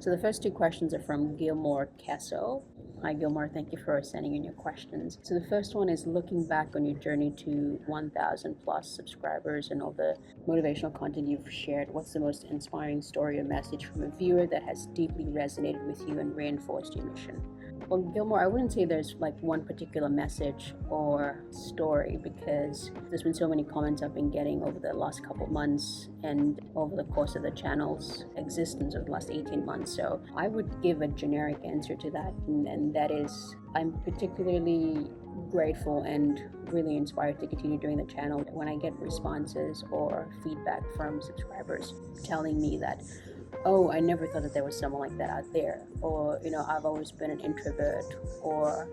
So the first two questions are from Gilmore Keso. Hi Gilmore, thank you for sending in your questions. So the first one is, looking back on your journey to 1,000 plus subscribers and all the motivational content you've shared, what's the most inspiring story or message from a viewer that has deeply resonated with you and reinforced your mission? Well, Gilmore, I wouldn't say there's like one particular message or story, because there's been so many comments I've been getting over the last couple of months and over the course of the channel's existence over the last 18 months. So I would give a generic answer to that, and that is, I'm particularly grateful and really inspired to continue doing the channel when I get responses or feedback from subscribers telling me that, oh, I never thought that there was someone like that out there, or, I've always been an introvert, or,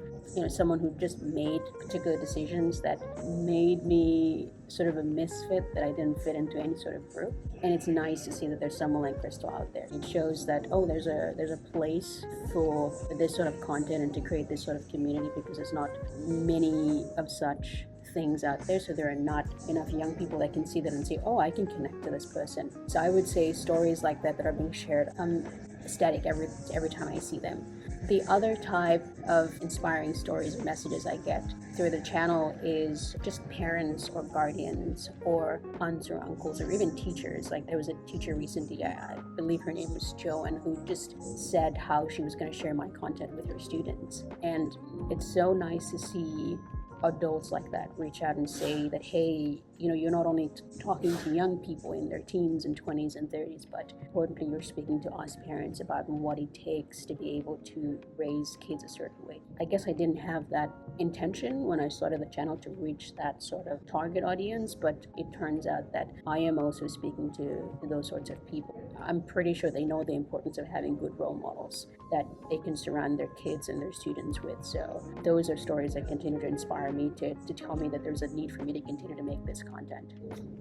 someone who just made particular decisions that made me sort of a misfit, that I didn't fit into any sort of group. And it's nice to see that there's someone like Crystal out there. It shows that, oh, there's a place for this sort of content and to create this sort of community, because there's not many of such things out there, so there are not enough young people that can see that and say, oh, I can connect to this person. So I would say stories like that are being shared, I'm ecstatic every time I see them. The other type of inspiring stories and messages I get through the channel is just parents or guardians or aunts or uncles or even teachers. Like, there was a teacher recently, I believe her name was Joanne, who just said how she was going to share my content with her students. And it's so nice to see adults like that reach out and say that, hey, you're not only talking to young people in their teens and 20s and 30s, but importantly, you're speaking to us parents about what it takes to be able to raise kids a certain way. I guess I didn't have that intention when I started the channel to reach that sort of target audience, but it turns out that I am also speaking to those sorts of people. I'm pretty sure they know the importance of having good role models that they can surround their kids and their students with. So those are stories that continue to inspire me to tell me that there's a need for me to continue to make this content.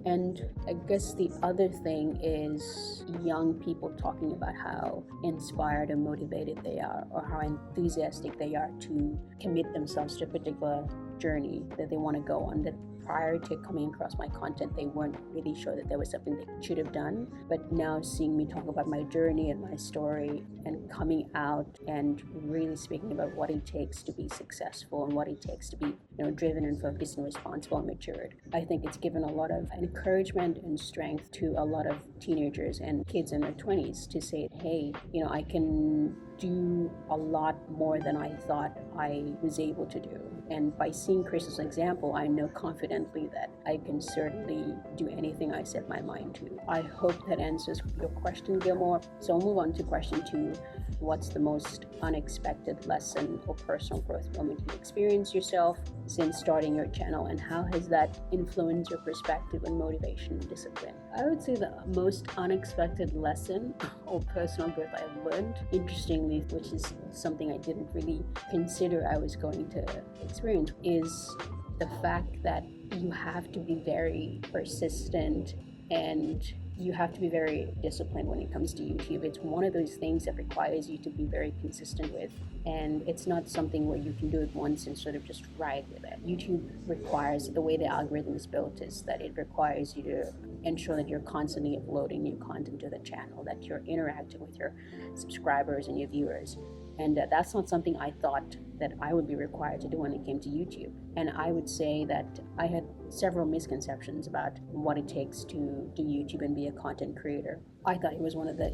And I guess the other thing is young people talking about how inspired and motivated they are, or how enthusiastic they are to commit themselves to a particular journey that they want to go on, that prior to coming across my content, they weren't really sure that there was something they should have done. But now seeing me talk about my journey and my story and coming out and really speaking about what it takes to be successful and what it takes to be, driven and focused and responsible and matured, I think it's given a lot of encouragement and strength to a lot of teenagers and kids in their 20s to say, hey, I can do a lot more than I thought I was able to do. And by seeing Chris's example, I know confidently that I can certainly do anything I set my mind to. I hope that answers your question, Gilmore. So I'll move on to question 2. What's the most unexpected lesson or personal growth moment you experienced yourself since starting your channel, and how has that influenced your perspective on motivation and discipline? I would say the most unexpected lesson or personal growth I've learned, interestingly, which is something I didn't really consider I was going to experience, is the fact that you have to be very persistent and you have to be very disciplined when it comes to YouTube. It's one of those things that requires you to be very consistent with, and it's not something where you can do it once and sort of just ride with it. YouTube requires, the way the algorithm is built is that it requires you to ensure that you're constantly uploading new content to the channel, that you're interacting with your subscribers and your viewers. And that's not something I thought that I would be required to do when it came to YouTube. And I would say that I had several misconceptions about what it takes to do YouTube and be a content creator. I thought it was one of the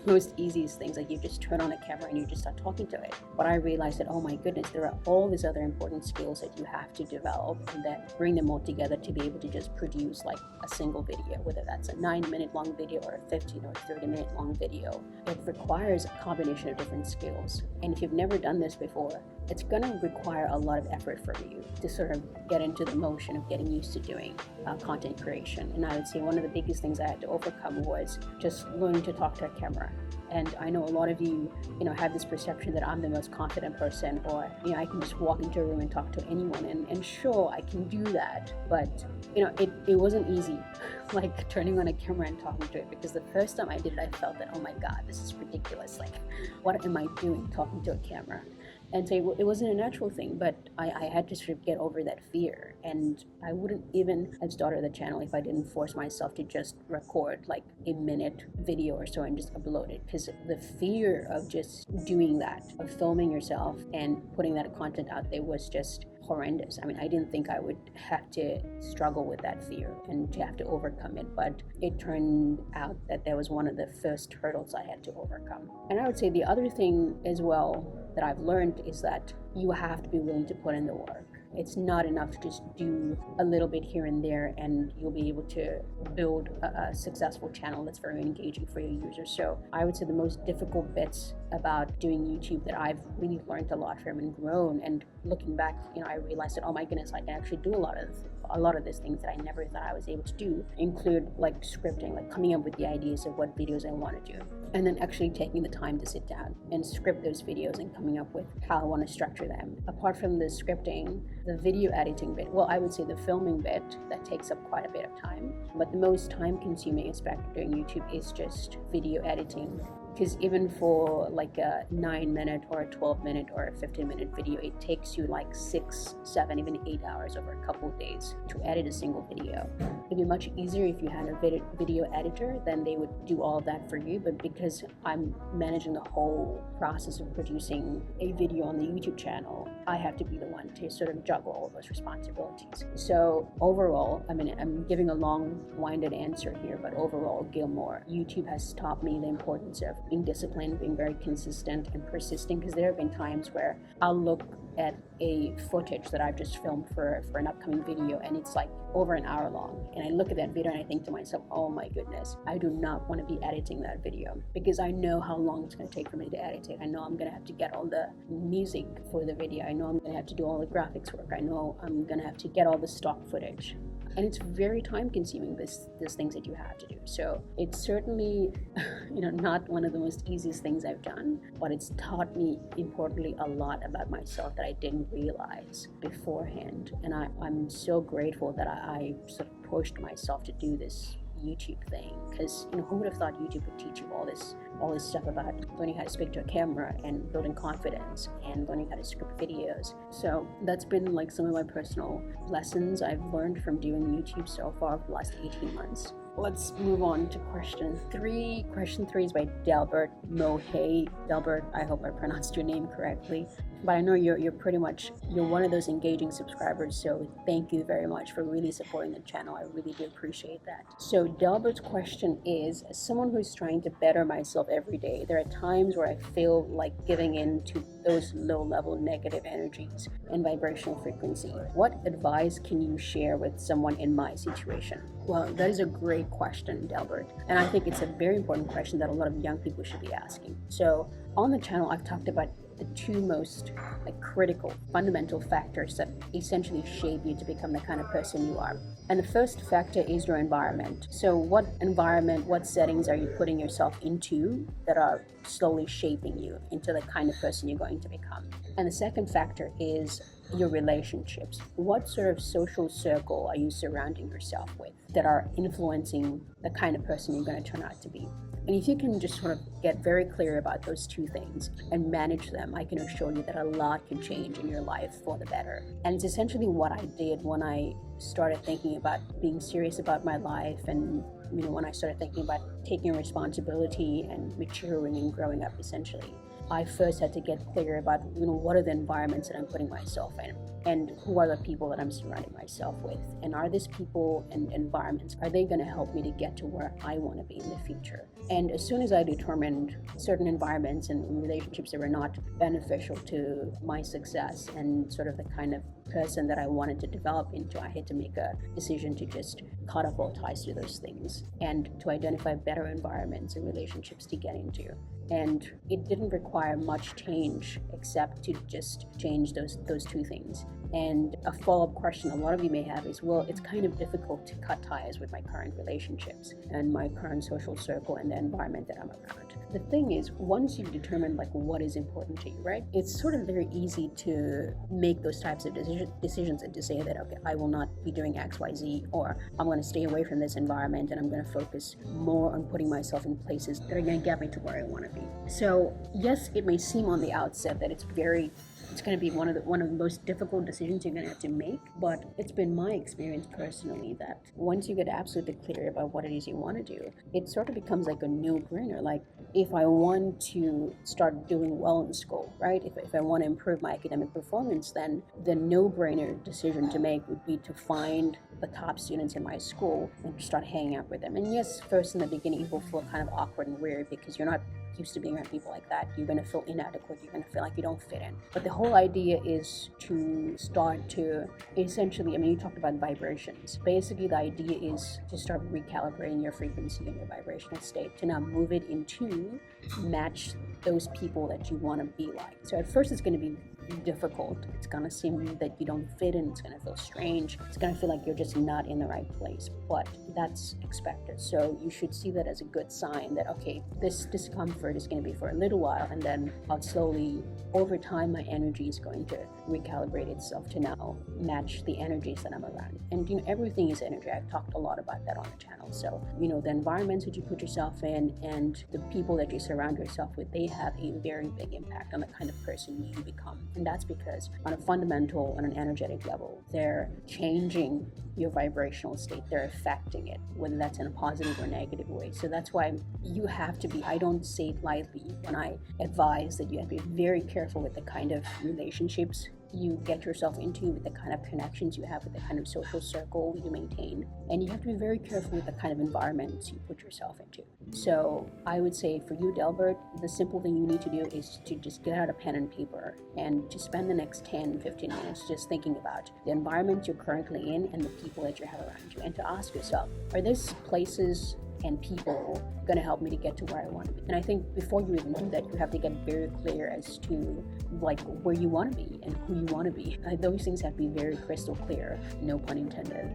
most easiest things, like you just turn on a camera and you just start talking to it. But I realized that, oh my goodness, there are all these other important skills that you have to develop and then bring them all together to be able to just produce like a single video, whether that's a 9-minute long video or a 15 or 30-minute long video. It requires a combination of different skills. And if you've never done this before, it's going to require a lot of effort from you to sort of get into the motion of getting used to doing content creation. And I would say one of the biggest things I had to overcome was just learning to talk to a camera. And I know a lot of you, have this perception that I'm the most confident person, or, I can just walk into a room and talk to anyone. And sure, I can do that. But, it wasn't easy, like turning on a camera and talking to it, because the first time I did it, I felt that, oh my God, this is ridiculous. Like, what am I doing talking to a camera? and say, well, it wasn't a natural thing, but I had to sort of get over that fear. And I wouldn't even have started the channel if I didn't force myself to just record like a minute video or so and just upload it. Because the fear of just doing that, of filming yourself and putting that content out there, was just horrendous. I mean, I didn't think I would have to struggle with that fear and to have to overcome it, but it turned out that that was one of the first hurdles I had to overcome. And I would say the other thing as well that I've learned is that you have to be willing to put in the work. It's not enough to just do a little bit here and there and you'll be able to build a successful channel that's very engaging for your users. So I would say the most difficult bits about doing YouTube that I've really learned a lot from and grown, and looking back, I realized that, oh my goodness, I can actually do a lot of these things that I never thought I was able to do, include like scripting, like coming up with the ideas of what videos I want to do, and then actually taking the time to sit down and script those videos and coming up with how I want to structure them. Apart from the scripting, the video editing bit, well, I would say the filming bit, that takes up quite a bit of time, but the most time consuming aspect of doing YouTube is just video editing. Because even for like a 9-minute or a 12-minute or a 15-minute video, it takes you like 6, 7, even 8 hours over a couple of days to edit a single video. It'd be much easier if you had a video editor, then they would do all of that for you. But because I'm managing the whole process of producing a video on the YouTube channel, I have to be the one to sort of juggle all of those responsibilities. So overall, I mean, I'm giving a long-winded answer here, but overall, Gilmore, YouTube has taught me the importance of being disciplined, being very consistent and persisting, because there have been times where I'll look at a footage that I've just filmed for an upcoming video and it's like over an hour long, and I look at that video and I think to myself, oh my goodness, I do not want to be editing that video, because I know how long it's going to take for me to edit it. I know I'm going to have to get all the music for the video, I know I'm going to have to do all the graphics work, I know I'm going to have to get all the stock footage, and it's very time consuming, these things that you have to do. So it's certainly not one of the most easiest things I've done, but it's taught me importantly a lot about myself that I didn't realize beforehand. And I'm so grateful that I sort of pushed myself to do this YouTube thing, because who would have thought YouTube would teach you all this stuff about learning how to speak to a camera and building confidence and learning how to script videos. So that's been like some of my personal lessons I've learned from doing YouTube so far for the last 18 months. Let's move on to question 3. Question 3 is by Delbert Mohe. Delbert, I hope I pronounced your name correctly, but I know you're one of those engaging subscribers, so thank you very much for really supporting the channel. I really do appreciate that. So Delbert's question is, as someone who's trying to better myself every day, there are times where I feel like giving in to those low-level negative energies and vibrational frequency. What advice can you share with someone in my situation? Well, that is a great question, Delbert, and I think it's a very important question that a lot of young people should be asking. So on the channel, I've talked about the two most critical, fundamental factors that essentially shape you to become the kind of person you are. And the first factor is your environment. So what environment, what settings are you putting yourself into that are slowly shaping you into the kind of person you're going to become? And the second factor is your relationships. What sort of social circle are you surrounding yourself with that are influencing the kind of person you're going to turn out to be? And if you can just sort of get very clear about those two things and manage them, I can assure you that a lot can change in your life for the better. And it's essentially what I did when I started thinking about being serious about my life, and when I started thinking about taking responsibility and maturing and growing up. Essentially, I first had to get clear about what are the environments that I'm putting myself in, and who are the people that I'm surrounding myself with, and are these people and environments, are they going to help me to get to where I want to be in the future? And as soon as I determined certain environments and relationships that were not beneficial to my success and sort of the kind of person that I wanted to develop into, I had to make a decision to just cut off all ties to those things and to identify better environments and relationships to get into. And it didn't require much change except to just change those two things. And a follow-up question a lot of you may have is, well, it's kind of difficult to cut ties with my current relationships and my current social circle and the environment that I'm around. The thing is, once you've determined what is important to you, right, it's sort of very easy to make those types of decisions and to say that, okay, I will not be doing X, Y, Z, or I'm going to stay away from this environment and I'm going to focus more on putting myself in places that are going to get me to where I want to be. So yes, it may seem on the outset that it's very It's going to be one of the most difficult decisions you're going to have to make. But it's been my experience personally that once you get absolutely clear about what it is you want to do, it sort of becomes like a no-brainer. Like, if I want to start doing well in school, right? If I want to improve my academic performance, then the no-brainer decision to make would be to find the top students in my school and start hanging out with them. And yes, first in the beginning, it will feel kind of awkward and weird because you're not used to being around people like that. You're going to feel inadequate. You're going to feel like you don't fit in. But the whole idea is to start to essentially, I mean, you talked about vibrations. Basically, the idea is to start recalibrating your frequency and your vibrational state to now move it into match those people that you want to be like. So at first, it's going to be difficult. It's going to seem that you don't fit in. It's going to feel strange. It's going to feel like you're just not in the right place, but that's expected. So you should see that as a good sign that, okay, this discomfort is going to be for a little while, and then I'll slowly, over time, my energy is going to recalibrate itself to now match the energies that I'm around. And everything is energy. I've talked a lot about that on the channel. So the environments that you put yourself in and the people that you surround yourself with, they have a very big impact on the kind of person you become. And that's because on a fundamental and an energetic level, they're changing your vibrational state. They're affecting it, whether that's in a positive or negative way. So that's why you have to be, I don't say it lightly when I advise that you have to be very careful with the kind of relationships you get yourself into, with the kind of connections you have, with the kind of social circle you maintain. And you have to be very careful with the kind of environments you put yourself into. So I would say for you, Delbert, the simple thing you need to do is to just get out a pen and paper and to spend the next 10-15 minutes just thinking about the environment you're currently in and the people that you have around you, and to ask yourself, are these places and people going to help me to get to where I want to be? And I think before you even do that, you have to get very clear as to like where you want to be and who you want to be. Those things have to be very crystal clear, no pun intended.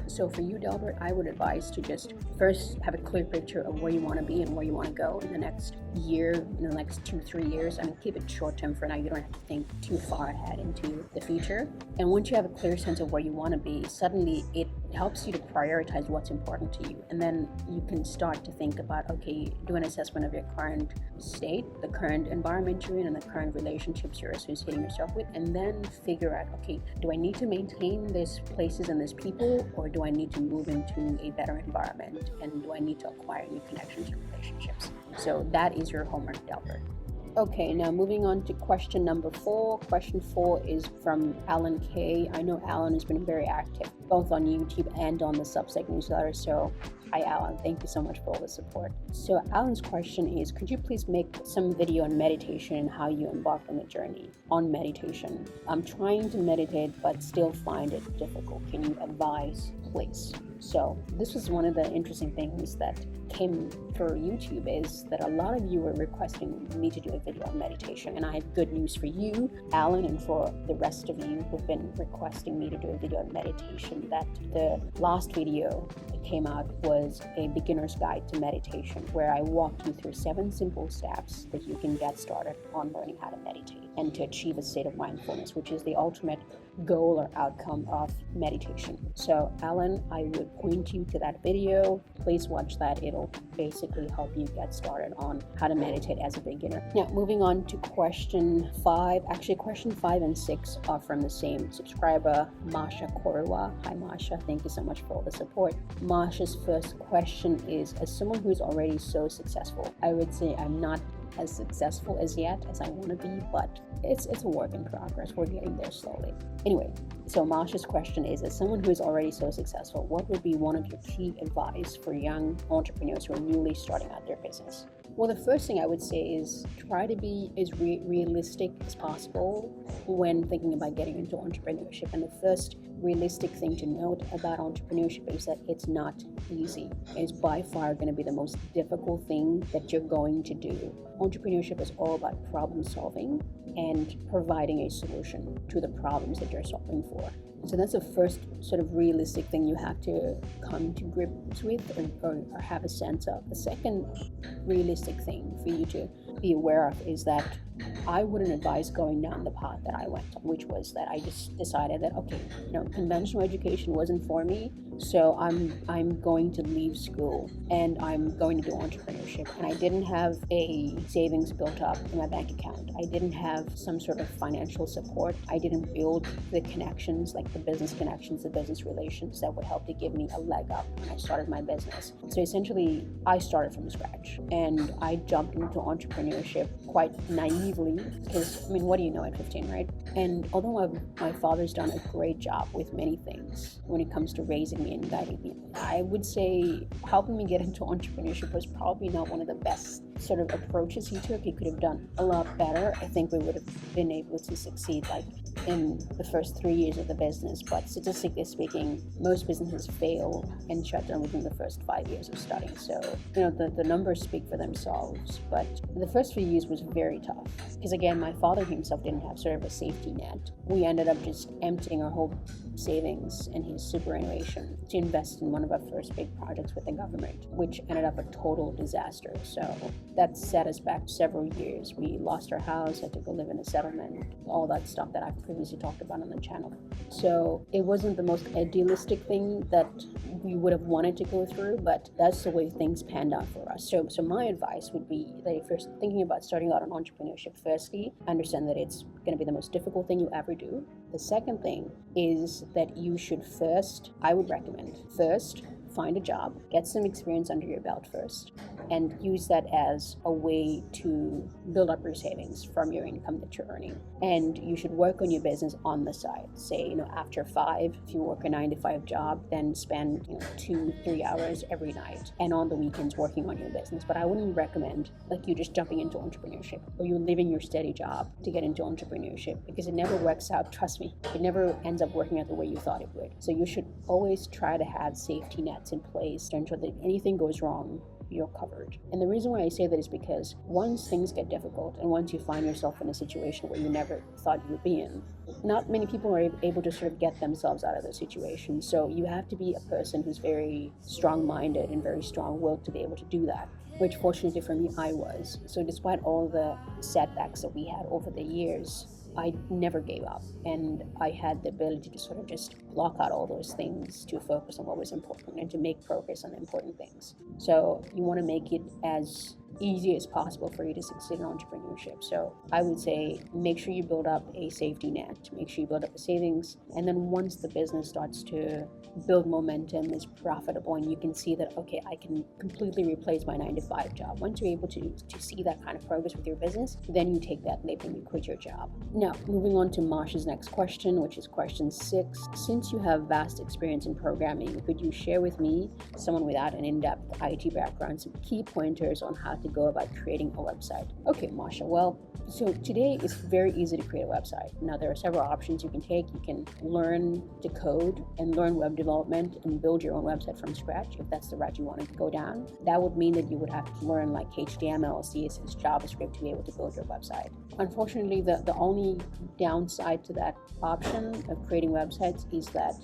So for you, Delbert, I would advise to just first have a clear picture of where you want to be and where you want to go in the next year, in the next 2-3 years. I mean, keep it short term for now. You don't have to think too far ahead into the future. And once you have a clear sense of where you want to be, suddenly it helps you to prioritize what's important to you. And then you can start to think about, okay, do an assessment of your current state, the current environment you're in, and the current relationships you're associating yourself with, and then figure out, okay, do I need to maintain these places and these people, or do I need to move into a better environment, and do I need to acquire new connections and relationships? So that is your homework, Delbert. Okay, now moving on to question number 4. Question 4 is from Allan K. I know Allan has been very active, both on YouTube and on the Substack newsletter. So, hi Allan, thank you so much for all the support. So Allan's question is, could you please make some video on meditation and how you embarked on the journey on meditation? I'm trying to meditate, but still find it difficult. Can you advise, please? So this was one of the interesting things that came for YouTube, is that a lot of you were requesting me to do a video on meditation. And I have good news for you, Allan, and for the rest of you who've been requesting me to do a video on meditation, that the last video that came out was a beginner's guide to meditation, where I walked you through 7 simple steps that you can get started on learning how to meditate and to achieve a state of mindfulness, which is the ultimate goal or outcome of meditation. So Allan, I would point you to that video. Please watch that. It'll basically help you get started on how to meditate as a beginner. Now, moving on to question 5. Actually, question 5 and 6 are from the same subscriber, Masha Korua. Hi, Masha. Thank you so much for all the support. Masha's first question is, as someone who's already so successful, I would say I'm not as successful as yet as I want to be, but it's a work in progress. We're getting there slowly. Anyway, so Masha's question is, as someone who is already so successful, what would be one of your key advice for young entrepreneurs who are newly starting out their business? Well, the first thing I would say is try to be as realistic as possible when thinking about getting into entrepreneurship. And the first realistic thing to note about entrepreneurship is that it's not easy. It's by far going to be the most difficult thing that you're going to do. Entrepreneurship is all about problem solving and providing a solution to the problems that you're solving for. So that's the first sort of realistic thing you have to come to grips with or have a sense of. The second realistic thing for you to be aware of is that I wouldn't advise going down the path that I went on, which was that I just decided that, okay, conventional education wasn't for me. So I'm going to leave school and I'm going to do entrepreneurship. And I didn't have a savings built up in my bank account. I didn't have some sort of financial support. I didn't build the connections, like the business connections, the business relations that would help to give me a leg up when I started my business. So essentially, I started from scratch and I jumped into entrepreneurship quite naively because, I mean, what do you know at 15, right? And although my father's done a great job with many things when it comes to raising me and guiding me, I would say helping me get into entrepreneurship was probably not one of the best sort of approaches he took. He could have done a lot better. I think we would have been able to succeed like in the first 3 years of the business, but statistically speaking, most businesses fail and shut down within the first 5 years of starting. So, the numbers speak for themselves, but the first few years was very tough because, again, my father himself didn't have sort of a safety net. We ended up just emptying our whole savings and his superannuation to invest in one of our first big projects with the government, which ended up a total disaster. So that set us back several years. We lost our house, had to go live in a settlement, all that stuff that I've previously talked about on the channel. So it wasn't the most idealistic thing that we would have wanted to go through, but that's the way things panned out for us. So my advice would be that if you're thinking about starting out on entrepreneurship, firstly, understand that it's going to be the most difficult thing you ever do. The second thing is that you should I would recommend find a job, get some experience under your belt first, and use that as a way to build up your savings from your income that you're earning. And you should work on your business on the side. Say, after 5, if you work a 9-to-5 job, then spend 2-3 hours every night and on the weekends working on your business. But I wouldn't recommend like you just jumping into entrepreneurship or you leaving your steady job to get into entrepreneurship, because it never works out. Trust me, it never ends up working out the way you thought it would. So you should always try to have safety nets in place to ensure that if anything goes wrong, you're covered. And the reason why I say that is because once things get difficult and once you find yourself in a situation where you never thought you would be in, not many people are able to sort of get themselves out of those situations. So you have to be a person who's very strong-minded and very strong-willed to be able to do that, which fortunately for me, I was. So despite all the setbacks that we had over the years, I never gave up, and I had the ability to sort of just block out all those things to focus on what was important and to make progress on important things. So you want to make it as easy as possible for you to succeed in entrepreneurship. So I would say make sure you build up a safety net, make sure you build up a savings, and then once the business starts to build momentum, is profitable, and you can see that, okay, I can completely replace my 9-to-5 job. Once you're able to see that kind of progress with your business, then you take that leap and you quit your job. Now, moving on to Masha's next question, which is question 6. Since you have vast experience in programming, could you share with me, someone without an in-depth IT background, some key pointers on how to go about creating a website? Okay, Masha, well, so today it's very easy to create a website. Now, there are several options you can take. You can learn to code and learn web development and build your own website from scratch if that's the route you want to go down. That would mean that you would have to learn like HTML, CSS, JavaScript to be able to build your website. Unfortunately, the only downside to that option of creating websites is that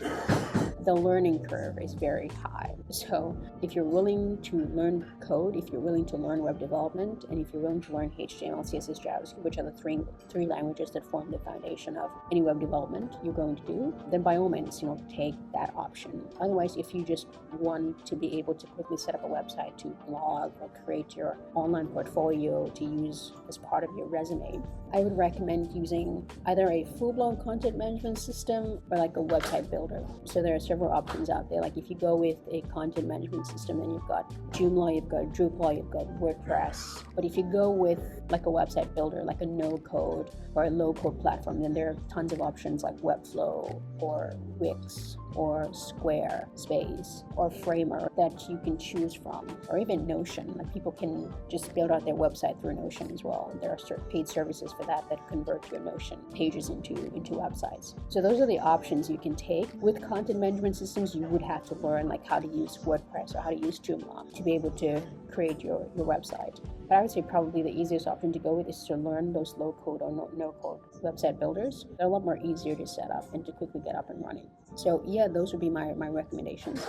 the learning curve is very high. So if you're willing to learn code, if you're willing to learn web development, and if you're willing to learn HTML, CSS, JavaScript, which are the three languages that form the foundation of any web development you're going to do, then by all means, take that option. Otherwise, if you just want to be able to quickly set up a website to blog or create your online portfolio to use as part of your resume, I would recommend using either a full-blown content management system or like a website builder. So there are several options out there. Like if you go with a content management system, then you've got Joomla, you've got Drupal, you've got WordPress. But if you go with like a website builder, like a no-code or a low-code platform, then there are tons of options like Webflow or Wix or Squarespace or Framer that you can choose from, or even Notion. Like people can just build out their website through Notion as well. There are certain paid services for that convert your Notion pages into websites. So those are the options you can take. With content management systems, you would have to learn like how to use WordPress or how to use Joomla to be able to create your website. But I would say probably the easiest option to go with is to learn those low-code or no-code website builders. They're a lot more easier to set up and to quickly get up and running. So yeah, those would be my recommendations.